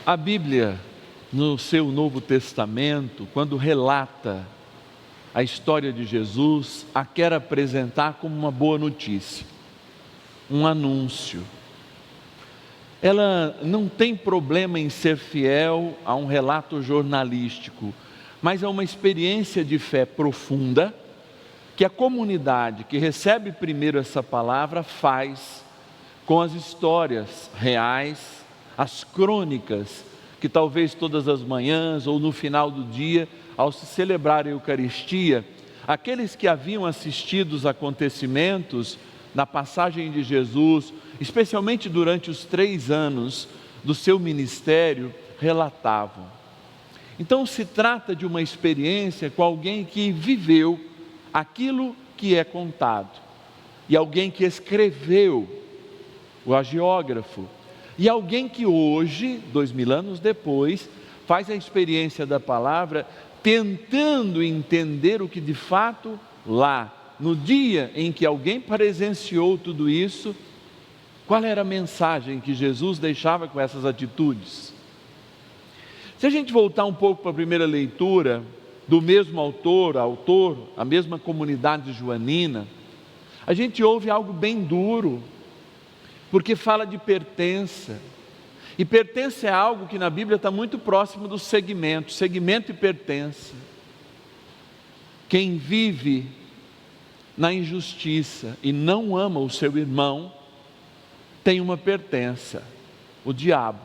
A Bíblia, no seu Novo Testamento, quando relata a história de Jesus, a quer apresentar como uma boa notícia, um anúncio. Ela não tem problema em ser fiel a um relato jornalístico, mas a uma experiência de fé profunda, que a comunidade que recebe primeiro essa palavra faz com as histórias reais, as crônicas, que talvez todas as manhãs ou no final do dia, ao se celebrar a Eucaristia, aqueles que haviam assistido os acontecimentos na passagem de Jesus, especialmente durante os 3 anos do seu ministério, relatavam. Então se trata de uma experiência com alguém que viveu aquilo que é contado, e alguém que escreveu, o hagiógrafo, e alguém que hoje, 2000 anos depois, faz a experiência da palavra, tentando entender o que de fato lá, no dia em que alguém presenciou tudo isso, qual era a mensagem que Jesus deixava com essas atitudes. Se a gente voltar um pouco para a primeira leitura, do mesmo autor, a mesma comunidade joanina, a gente ouve algo bem duro, porque fala de pertença, e pertença é algo que na Bíblia está muito próximo do segmento e pertença. Quem vive na injustiça e não ama o seu irmão, tem uma pertença, o diabo.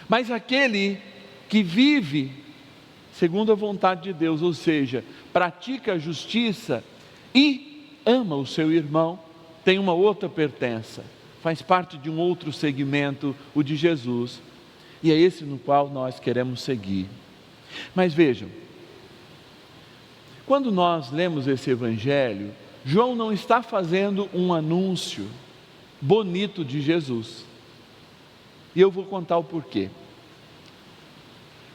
Mas aquele que vive segundo a vontade de Deus, ou seja, pratica a justiça e ama o seu irmão, tem uma outra pertença, faz parte de um outro segmento, o de Jesus, e é esse no qual nós queremos seguir. Mas vejam, quando nós lemos esse evangelho, João não está fazendo um anúncio bonito de Jesus, e eu vou contar o porquê.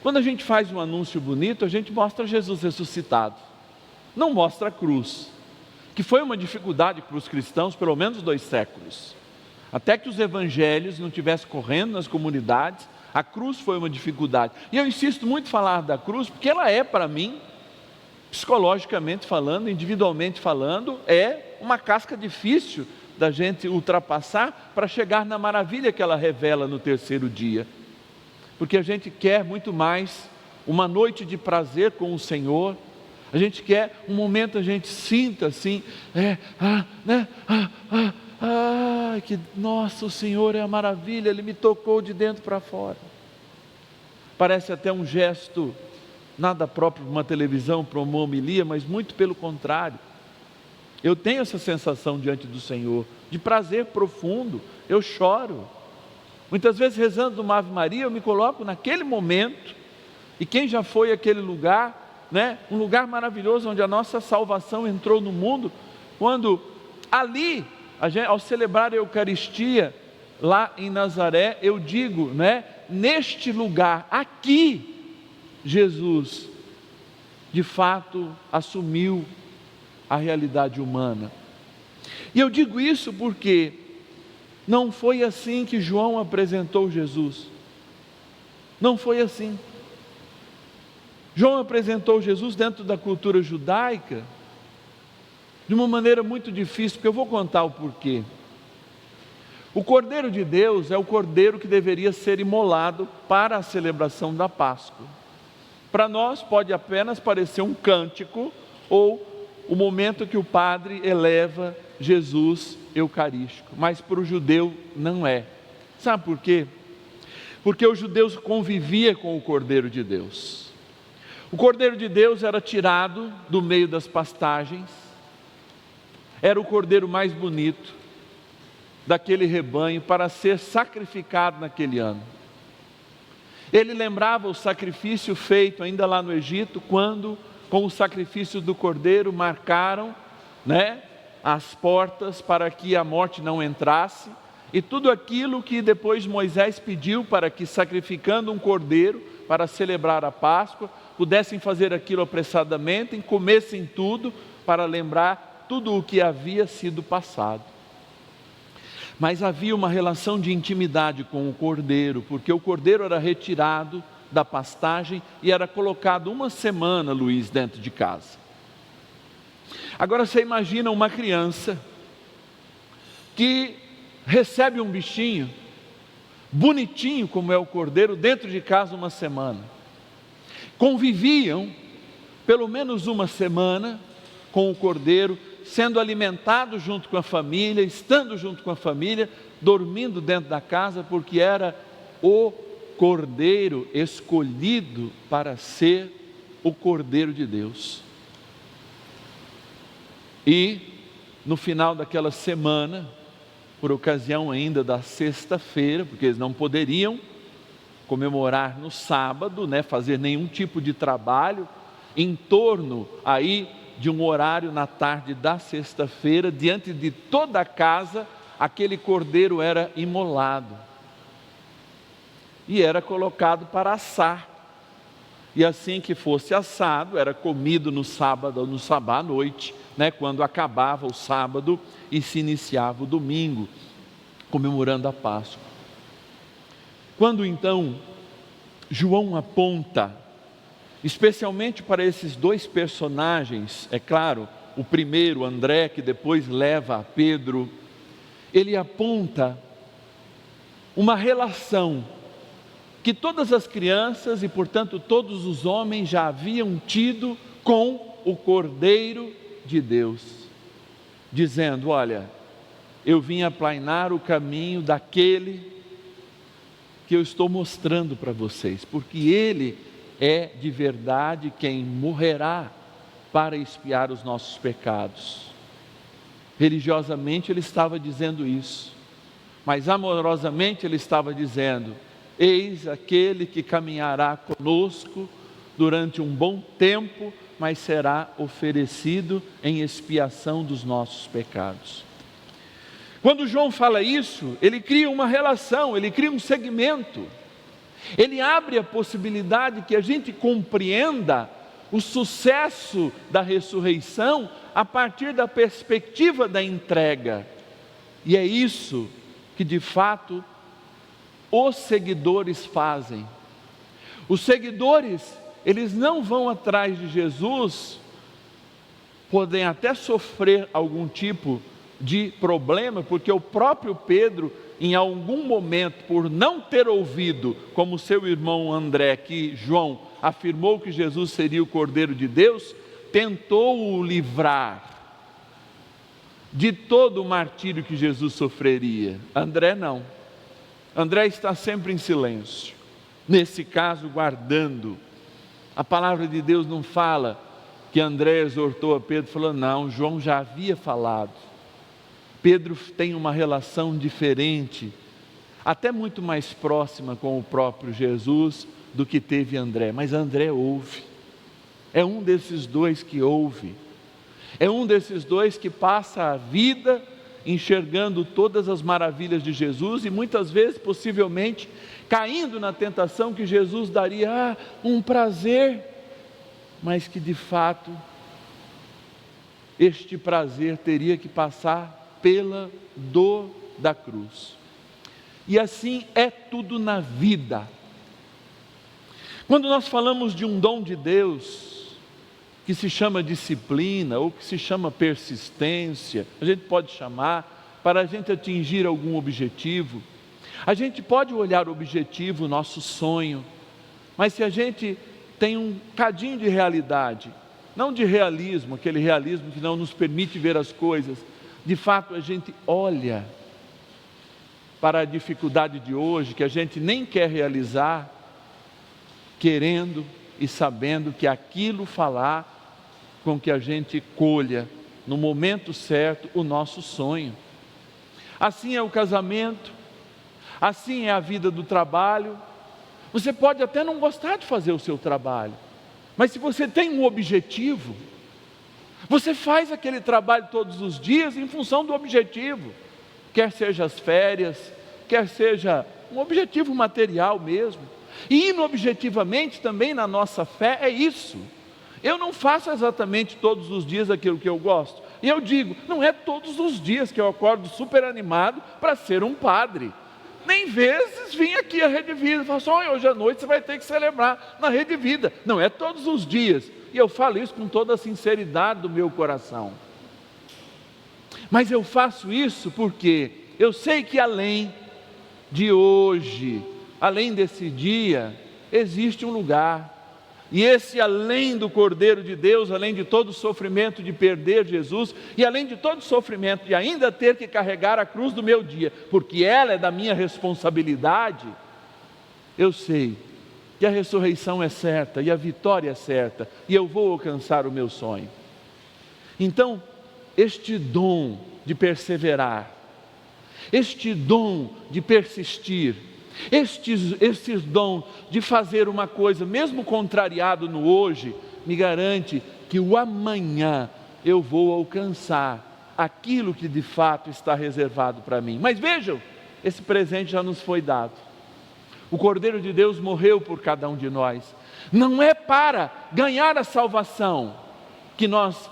Quando a gente faz um anúncio bonito, a gente mostra Jesus ressuscitado, não mostra a cruz, que foi uma dificuldade para os cristãos pelo menos 2 séculos, até que os evangelhos não estivessem correndo nas comunidades, a cruz foi uma dificuldade, e eu insisto muito em falar da cruz, porque ela é para mim, psicologicamente falando, individualmente falando, é uma casca difícil da gente ultrapassar para chegar na maravilha que ela revela no 3º dia, porque a gente quer muito mais uma noite de prazer com o Senhor, a gente quer um momento a gente sinta assim, que nossa, o Senhor é a maravilha, Ele me tocou de dentro para fora. Parece até um gesto nada próprio para uma televisão, para uma homilia, mas muito pelo contrário. Eu tenho essa sensação diante do Senhor, de prazer profundo, eu choro. Muitas vezes rezando uma Ave Maria, eu me coloco naquele momento, e quem já foi àquele lugar, um lugar maravilhoso, onde a nossa salvação entrou no mundo, quando ali, ao celebrar a Eucaristia, lá em Nazaré, eu digo, neste lugar, aqui, Jesus, de fato, assumiu a realidade humana. E eu digo isso porque não foi assim que João apresentou Jesus. Não foi assim. João apresentou Jesus dentro da cultura judaica de uma maneira muito difícil, porque eu vou contar o porquê. O Cordeiro de Deus é o Cordeiro que deveria ser imolado para a celebração da Páscoa. Para nós pode apenas parecer um cântico ou o momento que o padre eleva Jesus eucarístico, mas para o judeu não é. Sabe por quê? Porque os judeus conviviam com o Cordeiro de Deus. O Cordeiro de Deus era tirado do meio das pastagens, era o cordeiro mais bonito daquele rebanho para ser sacrificado naquele ano. Ele lembrava o sacrifício feito ainda lá no Egito, quando com o sacrifício do cordeiro marcaram, as portas para que a morte não entrasse, e tudo aquilo que depois Moisés pediu para que, sacrificando um cordeiro para celebrar a Páscoa, pudessem fazer aquilo apressadamente, e comessem tudo para lembrar tudo o que havia sido passado. Mas havia uma relação de intimidade com o cordeiro, porque o cordeiro era retirado da pastagem e era colocado uma semana, Luiz, dentro de casa. Agora você imagina uma criança que recebe um bichinho, bonitinho como é o cordeiro, dentro de casa uma semana. Conviviam pelo menos uma semana com o cordeiro, sendo alimentado junto com a família, estando junto com a família, dormindo dentro da casa, porque era o cordeiro escolhido para ser o cordeiro de Deus. E no final daquela semana, por ocasião ainda da sexta-feira, porque eles não poderiam comemorar no sábado, fazer nenhum tipo de trabalho, em torno aí de um horário na tarde da sexta-feira, diante de toda a casa, aquele cordeiro era imolado e era colocado para assar. E assim que fosse assado, era comido no sábado ou no sabá à noite, quando acabava o sábado e se iniciava o domingo, comemorando a Páscoa. Quando então João aponta, especialmente para esses dois personagens, é claro, o primeiro, André, que depois leva a Pedro, ele aponta uma relação que todas as crianças e, portanto, todos os homens já haviam tido com o Cordeiro de Deus, dizendo: olha, eu vim aplainar o caminho daquele que eu estou mostrando para vocês, porque ele é de verdade quem morrerá para expiar os nossos pecados. Religiosamente ele estava dizendo isso, mas amorosamente ele estava dizendo: eis aquele que caminhará conosco durante um bom tempo, mas será oferecido em expiação dos nossos pecados. Quando João fala isso, ele cria uma relação, ele cria um segmento. Ele abre a possibilidade que a gente compreenda o sucesso da ressurreição a partir da perspectiva da entrega. E é isso que de fato os seguidores fazem. Os seguidores, eles não vão atrás de Jesus, podem até sofrer algum tipo de problema, porque o próprio Pedro, em algum momento, por não ter ouvido, como seu irmão André, que João afirmou que Jesus seria o Cordeiro de Deus, tentou o livrar de todo o martírio que Jesus sofreria. André não. André está sempre em silêncio, nesse caso guardando. A palavra de Deus não fala que André exortou a Pedro, falando: não, João já havia falado. Pedro tem uma relação diferente, até muito mais próxima com o próprio Jesus do que teve André, mas André ouve, é um desses dois que ouve, é um desses dois que passa a vida enxergando todas as maravilhas de Jesus e muitas vezes, possivelmente, caindo na tentação que Jesus daria um prazer, mas que de fato este prazer teria que passar pela dor da cruz. E assim é tudo na vida. Quando nós falamos de um dom de Deus, que se chama disciplina, ou que se chama persistência, a gente pode chamar, para a gente atingir algum objetivo, a gente pode olhar o objetivo, o nosso sonho, mas se a gente tem um cadinho de realidade, não de realismo, aquele realismo que não nos permite ver as coisas, de fato a gente olha para a dificuldade de hoje, que a gente nem quer realizar, querendo e sabendo que aquilo falar com que a gente colha no momento certo o nosso sonho. Assim é o casamento, assim é a vida do trabalho. Você pode até não gostar de fazer o seu trabalho, mas se você tem um objetivo, você faz aquele trabalho todos os dias em função do objetivo, quer seja as férias, quer seja um objetivo material mesmo. E inobjetivamente também na nossa fé é isso. Eu não faço exatamente todos os dias aquilo que eu gosto, E eu digo, não é todos os dias que eu acordo super animado para ser um padre. Nem vezes vim aqui à Rede Vida e falo assim, hoje à noite você vai ter que celebrar na Rede Vida. Não é todos os dias. E eu falo isso com toda a sinceridade do meu coração. Mas eu faço isso porque eu sei que além de hoje, além desse dia, existe um lugar. E esse além do Cordeiro de Deus, além de todo o sofrimento de perder Jesus, e além de todo o sofrimento de ainda ter que carregar a cruz do meu dia, porque ela é da minha responsabilidade, eu sei que a ressurreição é certa, e a vitória é certa, e eu vou alcançar o meu sonho. Então, este dom de perseverar, este dom de persistir, estes dons de fazer uma coisa, mesmo contrariado no hoje, me garante que o amanhã eu vou alcançar aquilo que de fato está reservado para mim. Mas vejam, esse presente já nos foi dado. O Cordeiro de Deus morreu por cada um de nós. Não é para ganhar a salvação que nós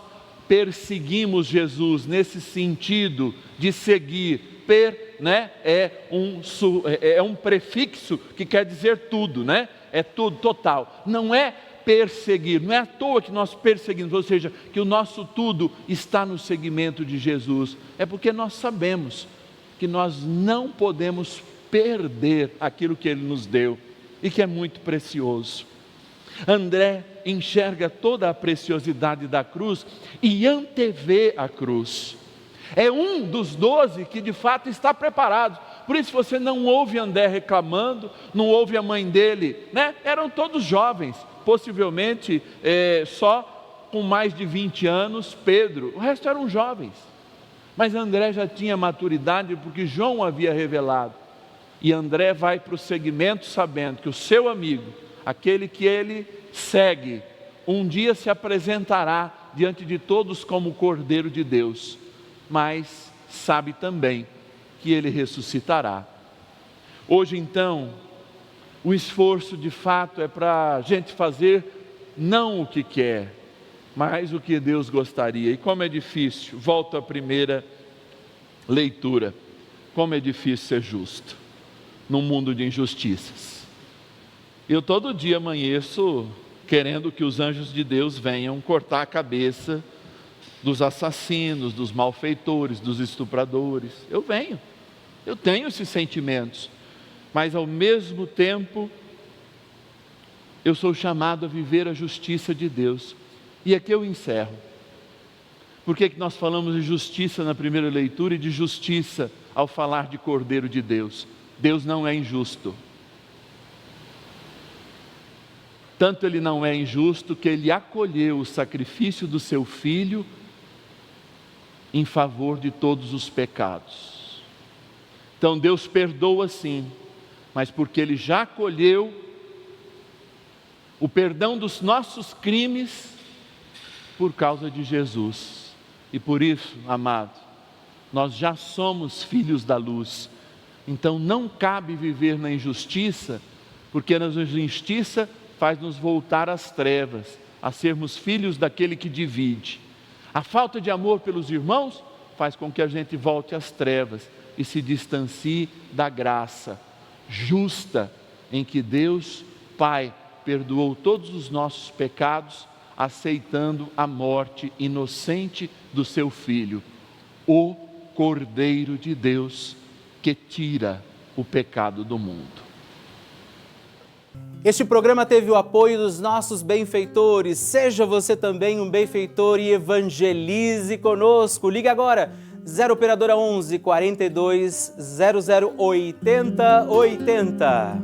perseguimos Jesus nesse sentido de seguir. É um prefixo que quer dizer tudo, é tudo, total. Não é perseguir, não é à toa que nós perseguimos, ou seja, que o nosso tudo está no seguimento de Jesus. É porque nós sabemos que nós não podemos perder aquilo que Ele nos deu e que é muito precioso. André enxerga toda a preciosidade da cruz e antevê a cruz. É um dos 12 que de fato está preparado. Por isso você não ouve André reclamando, não ouve a mãe dele, Eram todos jovens, possivelmente só com mais de 20 anos, Pedro, o resto eram jovens. Mas André já tinha maturidade porque João havia revelado. E André vai para o seguimento sabendo que o seu amigo, aquele que ele segue, um dia se apresentará diante de todos como o Cordeiro de Deus. Mas sabe também que Ele ressuscitará. Hoje então, o esforço de fato é para a gente fazer não o que quer, mas o que Deus gostaria. E como é difícil, volto à primeira leitura, como é difícil ser justo num mundo de injustiças. Eu todo dia amanheço querendo que os anjos de Deus venham cortar a cabeça dos assassinos, dos malfeitores, dos estupradores. Eu tenho esses sentimentos, mas ao mesmo tempo eu sou chamado a viver a justiça de Deus. E aqui eu encerro. Por que nós falamos de justiça na primeira leitura e de justiça ao falar de Cordeiro de Deus? Deus não é injusto. Tanto Ele não é injusto que Ele acolheu o sacrifício do seu Filho em favor de todos os pecados. Então Deus perdoa sim, mas porque Ele já acolheu o perdão dos nossos crimes por causa de Jesus. E por isso, amado, nós já somos filhos da luz. Então não cabe viver na injustiça, porque na injustiça faz-nos voltar às trevas, a sermos filhos daquele que divide. A falta de amor pelos irmãos faz com que a gente volte às trevas e se distancie da graça justa em que Deus Pai perdoou todos os nossos pecados, aceitando a morte inocente do seu Filho, o Cordeiro de Deus que tira o pecado do mundo. Este programa teve o apoio dos nossos benfeitores. Seja você também um benfeitor e evangelize conosco. Ligue agora, 0 operadora 11 42 00 80 80.